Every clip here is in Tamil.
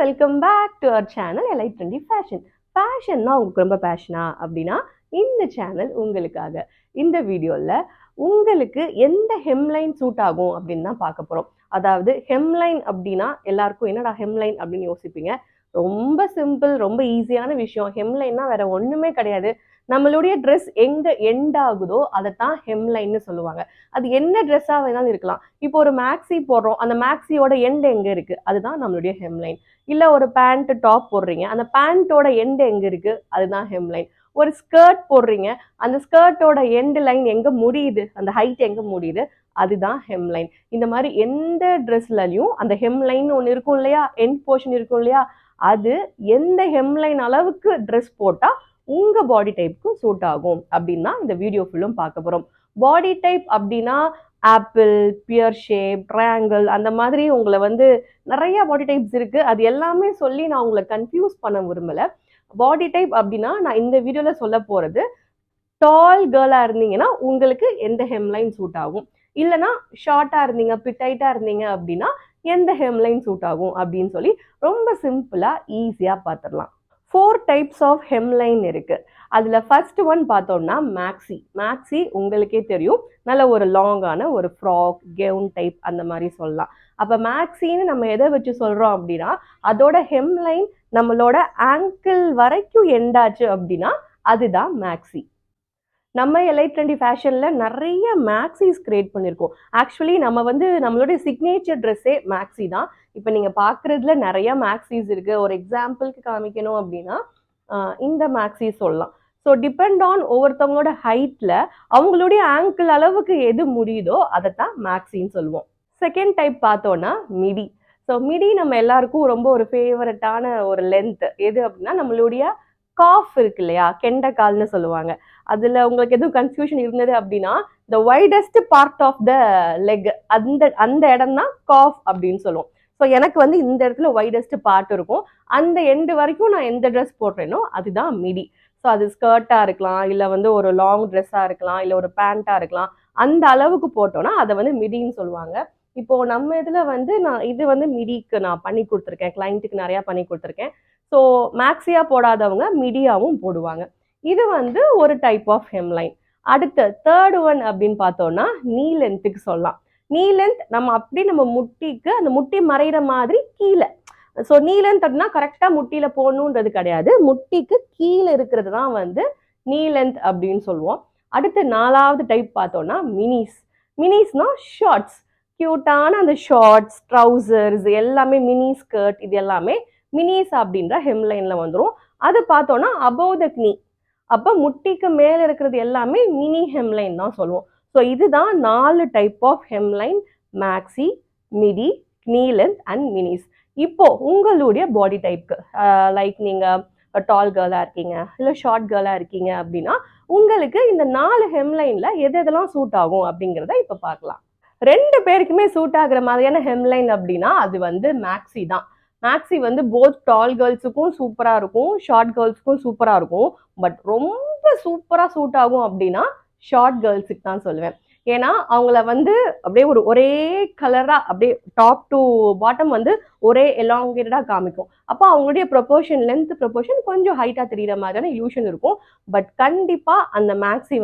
Welcome back to our channel elite trendy fashion. ஃபேஷன்னா உங்களுக்கு ரொம்ப பேஷனா அப்படின்னா இந்த சேனல் உங்களுக்காக. இந்த வீடியோவில் உங்களுக்கு எந்த ஹெம்லைன் சூட் ஆகும் அப்படின்னு தான் பார்க்க போகிறோம். அதாவது ஹெம்லைன் அப்படின்னா எல்லாருக்கும் என்னடா ஹெம்லைன் அப்படின்னு யோசிப்பீங்க. ரொம்ப சிம்பிள், ரொம்ப ஈஸியான விஷயம். ஹெம்லைன்னா வேற ஒன்றுமே கிடையாது. நம்மளுடைய ட்ரெஸ் எங்கே எண்ட் ஆகுதோ அதைத்தான் ஹெம்லைன்னு சொல்லுவாங்க. அது என்ன ட்ரெஸ்ஸாக வேணாலும் இருக்கலாம். இப்போ ஒரு மேக்ஸி போடுறோம், அந்த மேக்ஸியோட எண்ட் எங்கே இருக்குது, அதுதான் நம்மளுடைய ஹெம்லைன். இல்லை ஒரு பேண்ட் டாப் போடுறீங்க, அந்த பேண்ட்டோட எண்ட் எங்கே இருக்குது, அதுதான் ஹெம்லைன். ஒரு ஸ்கர்ட் போடுறீங்க, அந்த ஸ்கர்ட்டோட எண்ட் லைன் எங்கே முடியுது, அந்த ஹைட் எங்கே முடியுது, அதுதான் ஹெம்லைன். இந்த மாதிரி எந்த ட்ரெஸ்லையும் அந்த ஹெம்லைன் ஒன்று இருக்கும் இல்லையா, எண்ட் போர்ஷன் இருக்கும் இல்லையா, அது எந்த ஹெம்லைன் அளவுக்கு ட்ரெஸ் போட்டால் உங்கள் பாடி டைப்புக்கு சூட் ஆகும் அப்படின்னு தான் இந்த வீடியோ ஃபுல்லும் பார்க்க போகிறோம். பாடி டைப் அப்படின்னா ஆப்பிள், பியர் ஷேப், ட்ரையாங்கிள், அந்த மாதிரி உங்களை நிறைய பாடி டைப்ஸ் இருக்குது. அது எல்லாமே சொல்லி நான் உங்களை கன்ஃபியூஸ் பண்ண விரும்பலை. பாடி டைப் அப்படின்னா நான் இந்த வீடியோவில் சொல்ல போகிறது, டால் கேர்ளாக இருந்தீங்கன்னா உங்களுக்கு எந்த ஹெம்லைன் சூட் ஆகும், இல்லைனா ஷார்ட்டாக இருந்தீங்க, பிட்டைட்டாக இருந்தீங்க அப்படின்னா எந்த ஹெம்லைன் சூட் ஆகும் அப்படின்னு சொல்லி ரொம்ப சிம்பிளாக ஈஸியாக பார்த்துடலாம். 4 டைப்ஸ் ஆஃப் ஹெம்லைன் இருக்குது. அதில் ஃபர்ஸ்ட் ஒன் பார்த்தோம்னா மேக்ஸி. மேக்ஸி உங்களுக்கே தெரியும், நல்ல ஒரு லாங்கான ஒரு ஃப்ராக், கவுன் டைப் அந்த மாதிரி சொல்லலாம். அப்போ மேக்ஸின்னு நம்ம எதை வச்சு சொல்கிறோம் அப்படின்னா, அதோட ஹெம்லைன் நம்மளோட ஆங்கிள் வரைக்கும் எண்டாச்சு அப்படின்னா அதுதான் மேக்ஸி. நம்ம எலைட் ட்ரெண்டி ஃபேஷனில் நிறைய மேக்ஸிஸ் கிரியேட் பண்ணியிருக்கோம். ஆக்சுவலி நம்ம நம்மளுடைய சிக்னேச்சர் ட்ரெஸ்ஸே மேக்ஸி தான். இப்போ நீங்கள் பார்க்குறதுல நிறைய மேக்ஸிஸ் இருக்குது. ஒரு எக்ஸாம்பிளுக்கு காமிக்கணும் அப்படின்னா இந்த மேக்ஸி சொல்லலாம். ஸோ டிபெண்ட் ஆன் ஒவ்வொருத்தவங்களோட ஹைட்டில் அவங்களுடைய ஆங்கிள் அளவுக்கு எது முடியுதோ அதைத்தான் மேக்ஸின்னு சொல்லுவோம். செகண்ட் டைப் பார்த்தோன்னா மிடி. ஸோ மிடி நம்ம எல்லாருக்கும் ரொம்ப ஒரு ஃபேவரட்டான ஒரு லென்த் எது அப்படின்னா, நம்மளுடைய காஃப் இருக்கு இல்லையா, கெண்டைக்கால்னு சொல்லுவாங்க. அதில் உங்களுக்கு எதுவும் கன்ஃபியூஷன் இருந்தது அப்படின்னா, the widest part of the leg, அந்த இடம் தான் காஃப் அப்படின்னு சொல்லுவோம். ஸோ எனக்கு இந்த இடத்துல வைடஸ்ட் பார்ட் இருக்கும். அந்த எண்டு வரைக்கும் நான் எந்த ட்ரெஸ் போடுறேனோ அதுதான் மிடி. ஸோ அது ஸ்கர்ட்டாக இருக்கலாம், இல்லை ஒரு லாங் ட்ரெஸ்ஸாக இருக்கலாம், இல்லை ஒரு பேண்ட்டாக இருக்கலாம். அந்த அளவுக்கு போட்டோன்னா அதை மிடின்னு சொல்லுவாங்க. இப்போ நம்ம இதில் நான் இது மிடிக்கு நான் பண்ணி கொடுத்துருக்கேன், கிளைண்ட்டுக்கு நிறையா பண்ணி கொடுத்துருக்கேன். ஸோ மேக்ஸியாக போடாதவங்க மிடியாவும் போடுவாங்க. இது ஒரு டைப் ஆஃப் ஹெம்லைன். அடுத்த தேர்ட் ஒன் அப்படின்னு பார்த்தோம்னா நீ லென்த்துக்கு சொல்லலாம். நீ லென்த் நம்ம முட்டிக்கு, அந்த முட்டி மறைகிற மாதிரி கீழே. ஸோ நீ லென்த் அப்படின்னா கரெக்டாக முட்டியில் போடணுன்றது கிடையாது, முட்டிக்கு கீழே இருக்கிறது தான் நீ லென்த் அப்படின்னு சொல்லுவோம். அடுத்து 4வது டைப் பார்த்தோம்னா மினிஸ். மினிஸ்னா ஷார்ட்ஸ், கியூட்டான அந்த ஷார்ட்ஸ், ட்ரௌசர்ஸ் எல்லாமே, மினி ஸ்கர்ட், இது எல்லாமே மினிஸ் அப்படின்ற ஹெம்லைனில் வந்துடும். அது பார்த்தோன்னா அபவ் த knee, அப்போ முட்டிக்கு மேலே இருக்கிறது எல்லாமே மினி ஹெம்லைன் தான் சொல்லுவோம். ஸோ இதுதான் 4 type of hemline: maxi, midi, knee length and minis. இப்போ உங்களுடைய பாடி டைப்க்கு, லைக் நீங்கள் டால் கேர்ளாக இருக்கீங்க, இல்லை ஷார்ட் கேர்ளாக இருக்கீங்க அப்படின்னா உங்களுக்கு இந்த 4 ஹெம்லைனில் எதெல்லாம் சூட் ஆகும் அப்படிங்கிறத இப்போ பார்க்கலாம். 2 பேருக்குமே சூட் ஆகுற மாதிரியான ஹெம்லைன் அப்படின்னா அது மேக்ஸி தான். மேக்ஸி போத் டால் கேர்ள்ஸுக்கும் சூப்பராக இருக்கும், ஷார்ட் கேர்ள்ஸுக்கும் சூப்பராக இருக்கும். பட் ரொம்ப சூப்பராக சூட் ஆகும் அப்படின்னா ஷார்ட் கேர்ள்ஸுக்கு தான் சொல்லுவேன். ஏன்னா அவங்கள அப்படியே ஒரே கலராக அப்படியே டாப் டு பாட்டம் ஒரே எலாங்கேட்டடாக காமிக்கும். அப்போ அவங்களுடைய ப்ரொபோர்ஷன், லென்த் ப்ரொபோர்ஷன் கொஞ்சம் ஹைட்டாக தெரிகிற மாதிரியான இல்யூஷன் இருக்கும். பட் கண்டிப்பாக அந்த மேக்ஸி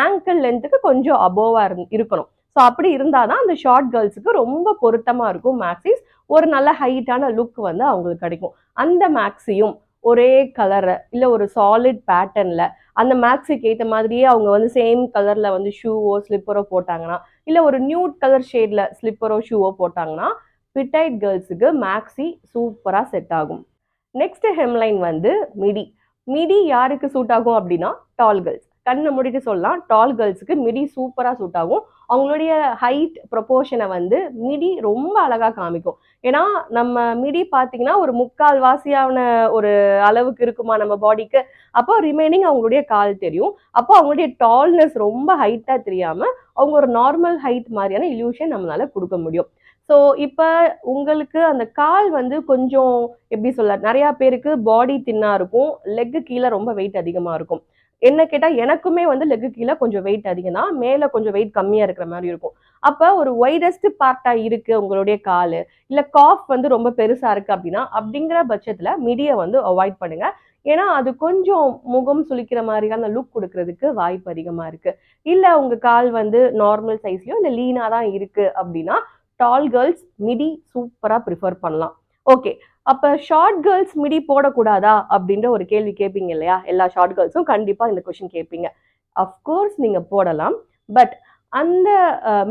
ஆங்கிள் லென்த்துக்கு கொஞ்சம் அபோவாக இருக்கணும். ஸோ அப்படி இருந்தால் தான் அந்த ஷார்ட் கேர்ள்ஸுக்கு ரொம்ப பொருத்தமாக இருக்கும் மேக்ஸிஸ். ஒரு நல்ல ஹைட்டான லுக் அவங்களுக்கு கிடைக்கும். அந்த மேக்ஸியும் ஒரே கலரை, இல்லை ஒரு சாலிட் பேட்டர்னில் அந்த மேக்ஸிக்கு ஏற்ற மாதிரியே அவங்க சேம் கலரில் ஷூவோ ஸ்லிப்பரோ போட்டாங்கன்னா, இல்லை ஒரு நியூட் கலர் ஷேடில் ஸ்லிப்பரோ ஷூவோ போட்டாங்கன்னா பிட்டைட் கேர்ள்ஸுக்கு மேக்ஸி சூப்பராக செட் ஆகும். Next hemline midi. மிடி யாருக்கு சூட் ஆகும் அப்படின்னா டால் கேர்ள்ஸ். கண்ணை மூடிட்டு சொல்லலாம், டால் கேர்ள்ஸுக்கு மிடி சூப்பராக சூட் ஆகும். அவங்களுடைய ஹைட் ப்ரொபோர்ஷனை மிடி ரொம்ப அழகாக காமிக்கும். ஏன்னா நம்ம மிடி பார்த்தீங்கன்னா ஒரு 3/4 வாசியான ஒரு அளவுக்கு இருக்குமா நம்ம பாடிக்கு. அப்போ ரிமைனிங் அவங்களுடைய கால் தெரியும். அப்போ அவங்களுடைய டால்னஸ் ரொம்ப ஹைட்டாக தெரியாமல் அவங்க ஒரு நார்மல் ஹைட் மாதிரியான இல்யூஷன் நம்மளால கொடுக்க முடியும். ஸோ இப்போ உங்களுக்கு அந்த கால் கொஞ்சம் எப்படி சொல்ல, நிறையா பேருக்கு பாடி தின்னாக இருக்கும், லெக்கு கீழே ரொம்ப வெயிட் அதிகமாக இருக்கும். என்ன கேட்டால் எனக்குமே வந்து லெக்கு கீழே கொஞ்சம் வெயிட் அதிகம் தான், மேலே கொஞ்சம் வெயிட் கம்மியாக இருக்கிற மாதிரி இருக்கும். அப்போ ஒரு வைடஸ்ட் பார்ட்டாக இருக்குது உங்களுடைய கால், இல்லை காஃப் வந்து ரொம்ப பெருசாக இருக்குது அப்படின்னா அப்படிங்கிற பட்சத்தில் மிடியை வந்து அவாய்ட் பண்ணுங்கள். ஏன்னா அது கொஞ்சம் முகம் சுளிக்கிற மாதிரியான லுக் கொடுக்கறதுக்கு வாய்ப்பு அதிகமாக இருக்குது. இல்லை உங்கள் கால் வந்து நார்மல் சைஸ்லையோ இல்லை லீனாக தான் இருக்குது அப்படின்னா டால் கேர்ள்ஸ் மிடி சூப்பராக ப்ரிஃபர் பண்ணலாம். ஓகே, அப்போ ஷார்ட் கேர்ள்ஸ் மிடி போடக்கூடாதா அப்படின்ற ஒரு கேள்வி கேட்பீங்க இல்லையா? எல்லா ஷார்ட் கேர்ள்ஸும் கண்டிப்பாக இந்த கொஷின் கேட்பீங்க. அஃப்கோர்ஸ் நீங்கள் போடலாம். பட் அந்த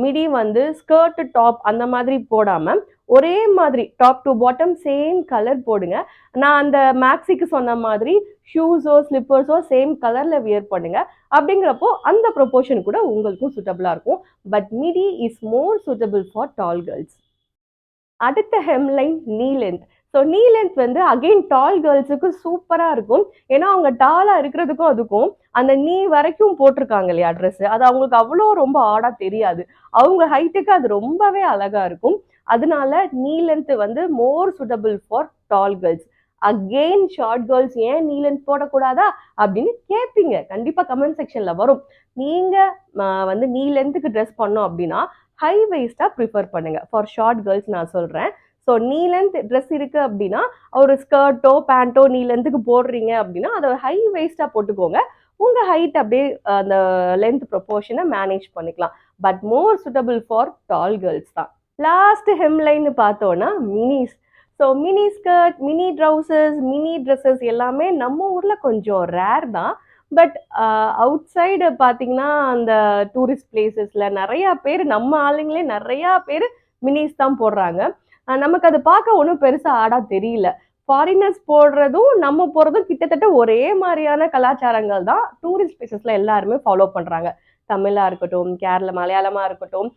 மிடி வந்து ஸ்கர்ட் டாப் அந்த மாதிரி போடாமல் ஒரே மாதிரி top to bottom same colour போடுங்க. நான் அந்த மேக்ஸிக்கு சொன்ன மாதிரி ஷூஸோ ஸ்லிப்பர்ஸோ சேம் கலரில் வியர் பண்ணுங்க. அப்படிங்கிறப்போ அந்த ப்ரொபோர்ஷன் கூட உங்களுக்கும் சூட்டபிளாக இருக்கும். But midi is more suitable for tall girls. அடுத்த hemline knee length. So knee length வந்து அகெயின் டால் கேர்ள்ஸுக்கு சூப்பராக இருக்கும். ஏன்னா அவங்க டாலாக இருக்கிறதுக்கும் அதுக்கும் அந்த நீ வரைக்கும் போட்டிருக்காங்க இல்லையா ட்ரெஸ்ஸு, அது அவங்களுக்கு அவ்வளோ ரொம்ப ஆடாக தெரியாது. அவங்க ஹைட்டுக்கு அது ரொம்பவே அழகாக இருக்கும். அதனால நீ லென்த் வந்து more suitable for tall girls. Again short girls ஏன் நீ லென்த் போடக்கூடாதா அப்படின்னு கேட்பீங்க, கண்டிப்பாக கமெண்ட் செக்ஷனில் வரும். நீங்கள் வந்து நீ லென்த்துக்கு ட்ரெஸ் பண்ணோம் அப்படின்னா ஹை வெயிஸ்டாக ப்ரிஃபர் பண்ணுங்கள். ஃபார் ஷார்ட் கேர்ள்ஸ் நான் சொல்கிறேன். ஸோ நீ லென்த் ட்ரெஸ் இருக்குது அப்படின்னா ஒரு ஸ்கர்ட்டோ பேண்ட்டோ நீ லென்த்துக்கு போடுறீங்க அப்படின்னா அதை ஹை வெயிஸ்டாக போட்டுக்கோங்க. உங்கள் ஹைட் அப்படியே அந்த லென்த் ப்ரொபோர்ஷனை மேனேஜ் பண்ணிக்கலாம். But more suitable for tall girls தான். லாஸ்ட் ஹெம்லைன்னு பார்த்தோன்னா minis. So mini skirt, mini trousers, mini dresses எல்லாமே நம்ம ஊரில் கொஞ்சம் ரேர் தான். பட் அவுட் சைடு பார்த்தீங்கன்னா அந்த டூரிஸ்ட் பிளேசஸில் நிறையா பேர், நம்ம ஆளுங்களே நிறையா பேர் மினிஸ் தான் போடுறாங்க. நமக்கு அது பார்க்க ஒன்றும் பெருசாக ஆடாக தெரியல. ஃபாரினர்ஸ் போடுறதும் நம்ம போடுறதும் கிட்டத்தட்ட ஒரே மாதிரியான கலாச்சாரங்கள் தான் டூரிஸ்ட் பிளேசஸில் எல்லாருமே ஃபாலோ பண்ணுறாங்க. தமிழாக இருக்கட்டும், கேரளா மலையாளமாக இருக்கட்டும்,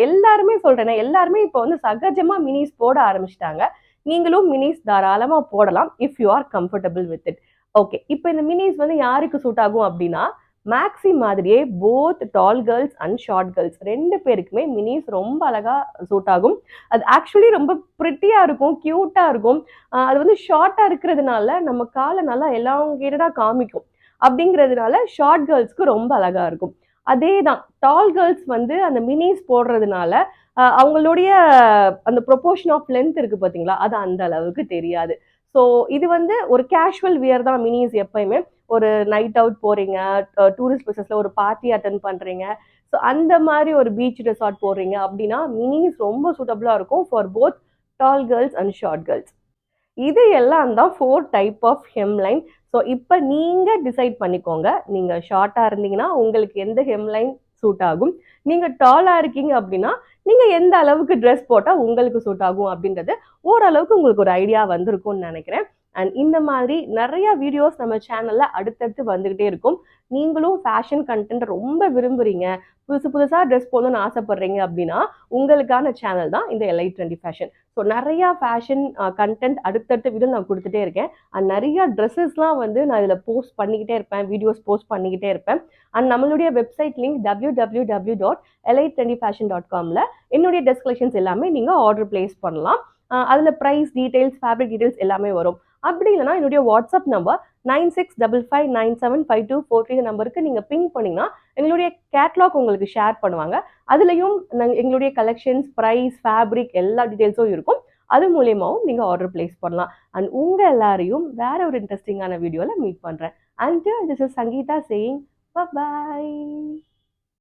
எல்லாருமே சொல்கிறேன்னா எல்லாருமே இப்போ வந்து சகஜமாக மினிஸ் போட ஆரம்பிச்சிட்டாங்க. நீங்களும் மினிஸ் தாராளமாக போடலாம் if you are comfortable with it. Okay, இப்போ இந்த மினிஸ் வந்து யாருக்கு சூட் ஆகும் அப்படின்னா மேக்ஸி மாதிரியே both tall girls and short girls ரெண்டு பேருக்குமே மினிஸ் ரொம்ப அழகாக சூட் ஆகும். அது ஆக்சுவலி ரொம்ப ப்ரிட்டியாக இருக்கும், க்யூட்டாக இருக்கும். அது வந்து ஷார்ட்டாக இருக்கிறதுனால நம்ம காலை நல்லா எலாங்கேட்டடாக காமிக்கும். அப்படிங்கிறதுனால ஷார்ட் கேர்ள்ஸ்க்கு ரொம்ப அழகாக இருக்கும். அதே தான் டால் கேர்ள்ஸ் வந்து அந்த மினிஸ் போடுறதுனால அவங்களுடைய அந்த ப்ரொபோர்ஷன் ஆஃப் லென்த் இருக்குது பார்த்தீங்களா, அது அந்த அளவுக்கு தெரியாது. ஸோ இது வந்து ஒரு கேஷுவல் வியர் தான் மினிஸ். எப்பயுமே ஒரு நைட் அவுட் போகிறீங்க, டூரிஸ்ட் பிளேசஸில் ஒரு பார்ட்டி அட்டன் பண்ணுறீங்க, ஸோ அந்த மாதிரி ஒரு பீச் ரெசார்ட் போடுறீங்க அப்படின்னா மினிஸ் ரொம்ப சூட்டபுளாக இருக்கும் for both tall girls and short girls. இது எல்லாம் தான் 4 டைப் ஆஃப் ஹெம்லைன். ஸோ இப்போ நீங்கள் டிசைட் பண்ணிக்கோங்க, நீங்கள் ஷார்ட்டாக இருந்தீங்கன்னா உங்களுக்கு எந்த ஹெம்லைன் சூட் ஆகும், நீங்கள் டாலாக இருக்கீங்க அப்படின்னா நீங்கள் எந்த அளவுக்கு ட்ரெஸ் போட்டால் உங்களுக்கு சூட் ஆகும் அப்படின்றது ஓரளவுக்கு உங்களுக்கு ஒரு ஐடியா வந்திருக்கும்னு நினைக்கிறேன். அண்ட் இந்த மாதிரி நிறைய வீடியோஸ் நம்ம சேனலில் அடுத்தடுத்து வந்துக்கிட்டே இருக்கும். நீங்களும் ஃபேஷன் கண்டென்ட் ரொம்ப விரும்புகிறீங்க, புதுசாக ட்ரெஸ் போடணும்னு ஆசைப்பட்றீங்க அப்படின்னா உங்களுக்கான சேனல் தான் இந்த எலைட் ட்ரெண்டி ஃபேஷன். ஸோ நிறையா ஃபேஷன் கண்டென்ட் அடுத்தடுத்த வீடியோ நான் கொடுத்துட்டே இருக்கேன். அண்ட் நிறையா ட்ரெஸ்ஸஸ்லாம் வந்து நான் இதில் போஸ்ட் பண்ணிக்கிட்டே இருப்பேன், வீடியோஸ் போஸ்ட் பண்ணிக்கிட்டே இருப்பேன். அண்ட் நம்மளுடைய வெப்சைட் லிங்க் www.elite20fashion.comல என்னுடைய ட்ரெஸ் கலெக்ஷன்ஸ் எல்லாமே நீங்கள் ஆர்டர் பிளேஸ் பண்ணலாம். அதில் ப்ரைஸ் டீட்டெயில்ஸ், ஃபேப்ரிக் டீட்டெயில்ஸ் எல்லாமே வரும். அப்படி இல்லைனா என்னுடைய வாட்ஸ்அப் நம்பர் 9655975243 நம்பருக்கு நீங்கள் பிங் பண்ணிங்கன்னா எங்களுடைய கேட்லாக் உங்களுக்கு ஷேர் பண்ணுவாங்க. அதுலேயும் எங்களுடைய கலெக்ஷன்ஸ், ப்ரைஸ், ஃபேப்ரிக் எல்லா டீட்டெயில்ஸும் இருக்கும். அது மூலியமாகவும் நீங்கள் ஆர்டர் பிளேஸ் பண்ணலாம். அண்ட் உங்கள் எல்லாரையும் வேற ஒரு இன்ட்ரெஸ்டிங்கான வீடியோவில் மீட் பண்ணுறேன். Until this is Sangeeta saying bye-bye.